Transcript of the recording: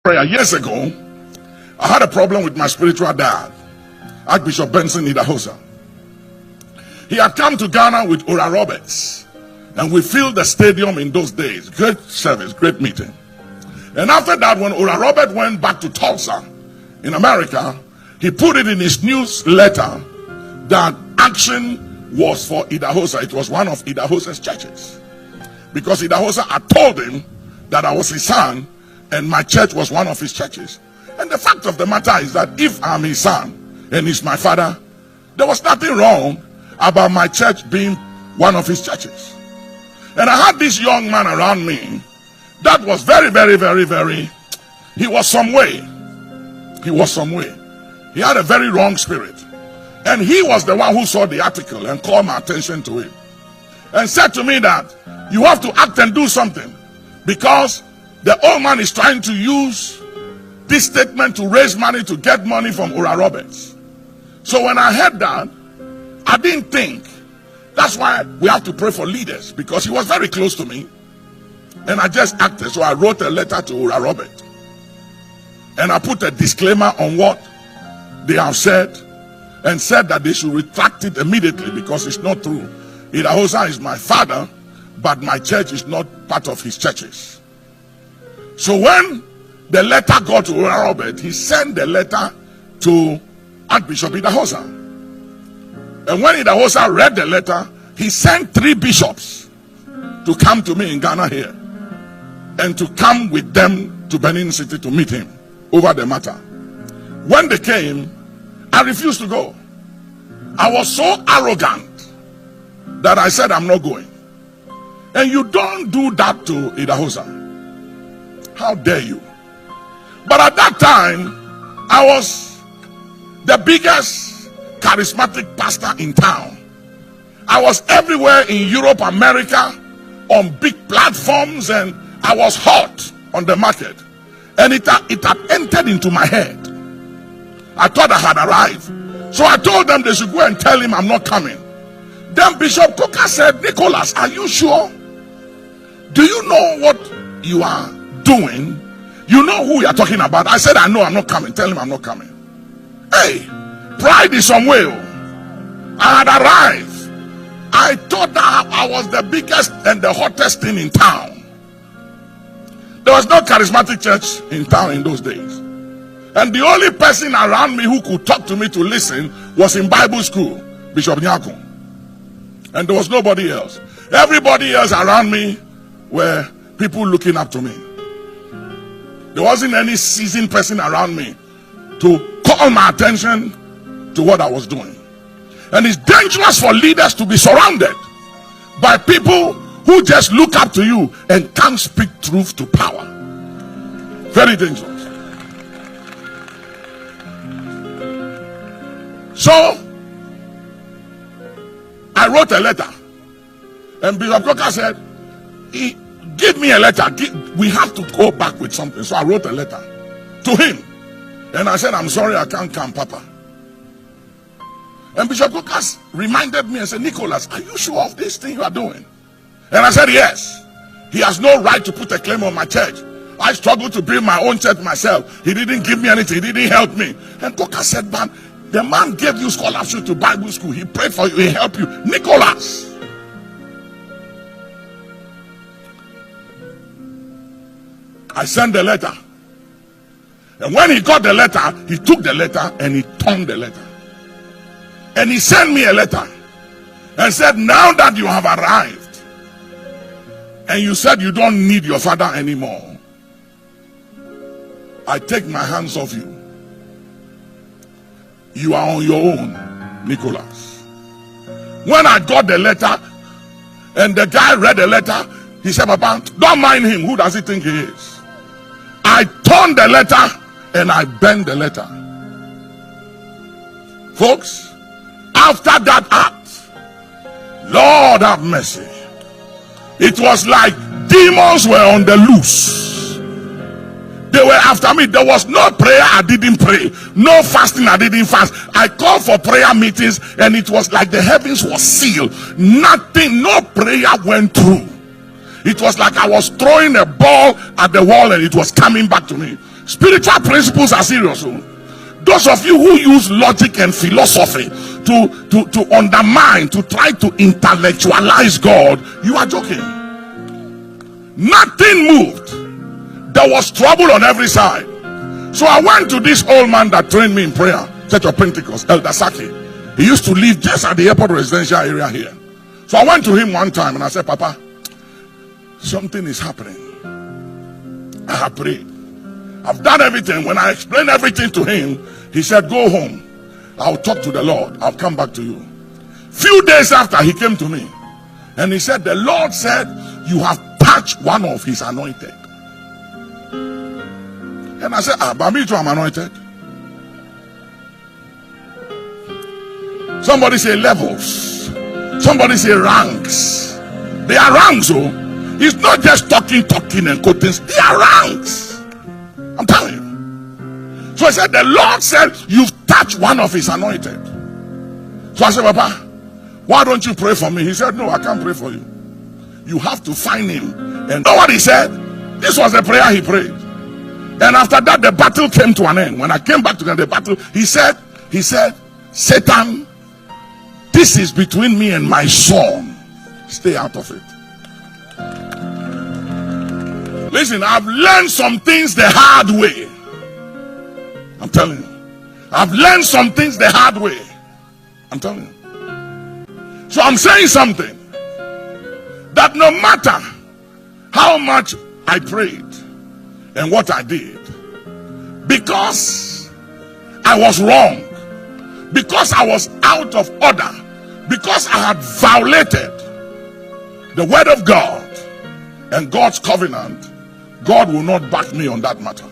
Prayer years ago, I had a problem with my spiritual dad, Archbishop Benson, Idahosa. He had come to Ghana with Ora Roberts, and we filled the stadium in those days. Great service, great meeting. And after that, when Ora Robert went back to Tulsa in America, he put it in his newsletter that action was for Idahosa. It was one of Idahosa's churches, because Idahosa had told him that I was his son and my church was one of his churches. And the fact of the matter is that if I'm his son and he's my father, there was nothing wrong about my church being one of his churches. And I had this young man around me that was very, he was some way. He was some way. He had a very wrong spirit. And he was the one who saw the article and called my attention to it. And said to me that you have to act and do something, because the old man is trying to use this statement to raise money, to get money from Ora Roberts. So when I heard that, I didn't think. That's why we have to pray for leaders, because he was very close to me. And I just acted. So I wrote a letter to Ora Robert. And I put a disclaimer on what they have said, and said that they should retract it immediately because it's not true. Idahosa is my father, but my church is not part of his churches. So when the letter got to Ora Robert, he sent the letter to Archbishop Idahosa. And when Idahosa read the letter, he sent 3 bishops to come to me in Ghana here, and to come with them to Benin City to meet him over the matter. When they came, I refused to go. I was so arrogant that I said, I'm not going. And you don't do that to Idahosa. How dare you? But at that time, I was the biggest charismatic pastor in town. I was everywhere in Europe, America, on big platforms, and I was hot on the market. And it had entered into my head. I thought I had arrived. So I told them they should go and tell him I'm not coming. Then Bishop Coker said, Nicholas, are you sure? Do you know what you are doing? You know who you are talking about? I said, I know, I'm not coming. Tell him I'm not coming. Hey, pride is some way. I had arrived. I thought that I was the biggest and the hottest thing in town. There was no charismatic church in town in those days. And the only person around me who could talk to me to listen was in Bible school, Bishop Nyako. And there was nobody else. Everybody else around me were people looking up to me. There wasn't any seasoned person around me to call my attention to what I was doing. And it's dangerous for leaders to be surrounded by people who just look up to you and can't speak truth to power. Very dangerous. So I wrote a letter, and Bishop Coker said, give me a letter. We have to go back with something. So I wrote a letter to him, and I said, I'm sorry I can't come, Papa. And Bishop Coker reminded me and said, Nicholas, are you sure of this thing you are doing? And I said, yes. He has no right to put a claim on my church. I struggled to build my own church myself. He didn't give me anything. He didn't help me. And Coker said, man, the man gave you scholarship to Bible school. He prayed for you. He helped you. Nicholas. I sent the letter. And when he got the letter, he took the letter and he turned the letter. And he sent me a letter and said, now that you have arrived and you said you don't need your father anymore, I take my hands off you. You are on your own, Nicholas. When I got the letter and the guy read the letter, he said, Papa, don't mind him. Who does he think he is? I turned the letter and I bent the letter. Folks, after that act, Lord have mercy, it was like demons were on the loose. They were after me. There was no prayer I didn't pray, no fasting I didn't fast. I called for prayer meetings, and it was like the heavens was sealed. Nothing, no prayer went through. It was like I was throwing a ball at the wall and it was coming back to me. Spiritual principles are serious. Those of you who use logic and philosophy to undermine, to try to intellectualize God, you are joking. Nothing moved. There was trouble on every side. So I went to this old man that trained me in prayer, Church of Pentecost, Elder Saki. He used to live just at the airport residential area here. So I went to him one time and I said, Papa, something is happening. I have prayed. I've done everything. When I explained everything to him, he said, go home. I'll talk to the Lord. I'll come back to you. Few days after, he came to me and he said, the Lord said, you have touched one of his anointed. And I said, but me too, I'm anointed. Somebody say levels. Somebody say ranks. They are ranks, oh. It's not just talking and quoting. They are ranks. I'm telling you. So I said, the Lord said, you've touched one of his anointed. So I said, Papa, why don't you pray for me? He said, no, I can't pray for you. You have to find him. And you know what he said? This was the prayer he prayed. And after that, the battle came to an end. When I came back to the battle, he said, Satan, this is between me and my son. Stay out of it. Listen, I've learned some things the hard way. I'm telling you. I've learned some things the hard way. I'm telling you. So I'm saying something. That no matter how much I prayed and what I did, because I was wrong, because I was out of order, because I had violated the word of God and God's covenant, God will not back me on that matter.